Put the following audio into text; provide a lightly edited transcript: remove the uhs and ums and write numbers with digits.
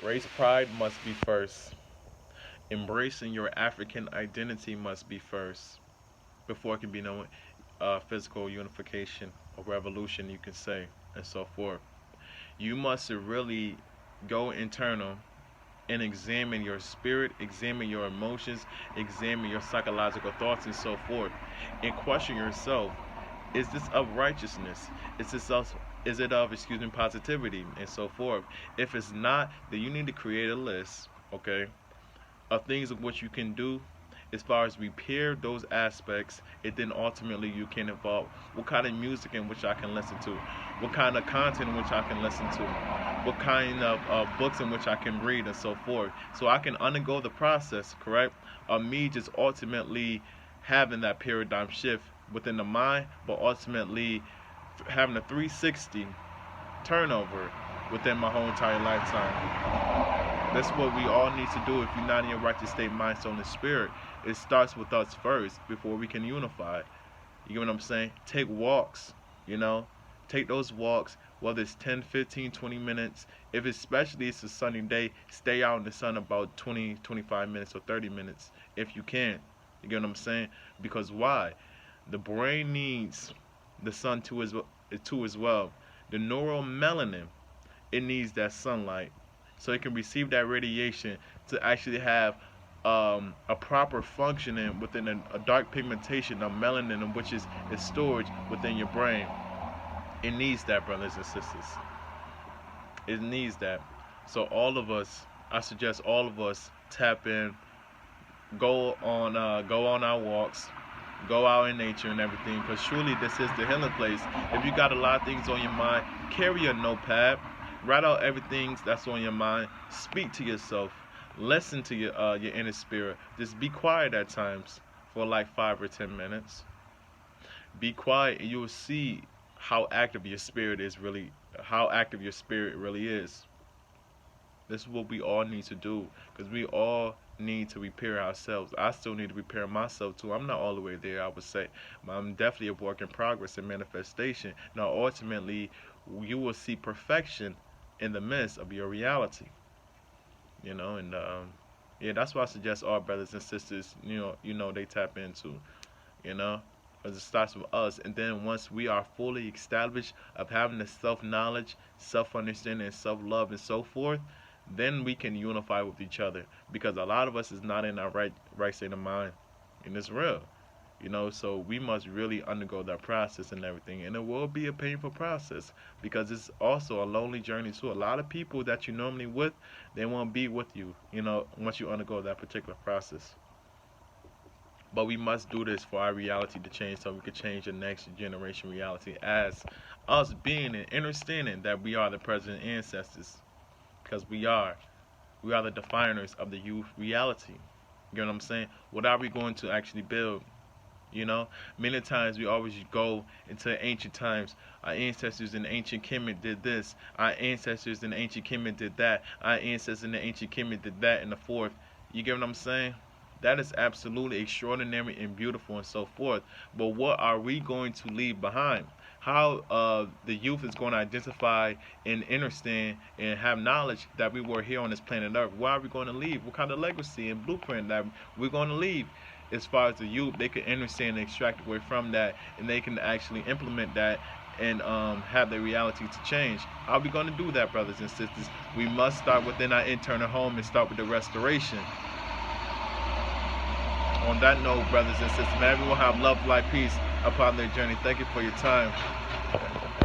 Race pride must be first. Embracing your African identity must be first before it can be no physical unification or revolution, you can say, and so forth. You must really go internal and examine your spirit, examine your emotions, examine your psychological thoughts, and so forth, and question yourself: Is this of righteousness? Is this of excuse me, positivity, and so forth? If it's not, then you need to create a list, okay, of things of what you can do as far as repair those aspects, and then ultimately you can evolve what kind of music in which I can listen to, what kind of content in which I can listen to, what kind of books in which I can read, and so forth, so I can undergo the process, correct, of me just ultimately having that paradigm shift within the mind, but ultimately having a 360 turnover within my whole entire lifetime. That's what we all need to do if you're not in your righteous state, mind, soul, and spirit. It starts with us first before we can unify. You get what I'm saying? Take walks, you know? Take those walks, whether it's 10, 15, 20 minutes. If especially it's a sunny day, stay out in the sun about 20, 25 minutes or 30 minutes if you can. You get what I'm saying? Because why? The brain needs the sun too as well. The neuromelanin, it needs that sunlight so it can receive that radiation to actually have a proper functioning within a dark pigmentation of melanin, which is stored within your brain. It needs that, brothers and sisters. It needs that. So all of us, I suggest all of us tap in, go on our walks, go out in nature and everything, because truly this is the healing place. If you got a lot of things on your mind, carry a notepad, write out everything that's on your mind, speak to yourself, listen to your inner spirit. Just be quiet at times for like 5 or 10 minutes. Be quiet, and you will see how active your spirit is really, how active your spirit really is. This is what we all need to do, because we all need to repair ourselves. I still need to repair myself too. I'm not all the way there, I would say, but I'm definitely a work in progress and manifestation. Now, ultimately, you will see perfection in the midst of your reality. And yeah, that's why I suggest all brothers and sisters, they tap into, you know, because it starts with us, and then once we are fully established of having the self knowledge, self understanding, and self love, and so forth, then we can unify with each other. Because a lot of us is not in our right state of mind, and it's real. So we must really undergo that process and everything, and it will be a painful process because it's also a lonely journey too. A lot of people that you normally with, they won't be with you, once you undergo that particular process. But we must do this for our reality to change so we can change the next generation reality as us being and understanding that we are the present ancestors, because we are the definers of the youth reality. You know what I'm saying? What are we going to actually build? Many times we always go into ancient times. Our ancestors in ancient Kemet did this. Our ancestors in ancient Kemet did that. Our ancestors in the ancient Kemet did that and the fourth. You get what I'm saying? That is absolutely extraordinary and beautiful and so forth. But what are we going to leave behind? How the youth is going to identify and understand and have knowledge that we were here on this planet Earth? What are we going to leave? What kind of legacy and blueprint that we're going to leave? As far as the youth, they can understand and extract away from that, and they can actually implement that and have their reality to change. How are we going to do that, brothers and sisters? We must start within our internal home and start with the restoration. On that note, brothers and sisters, may everyone have love, life, peace upon their journey. Thank you for your time.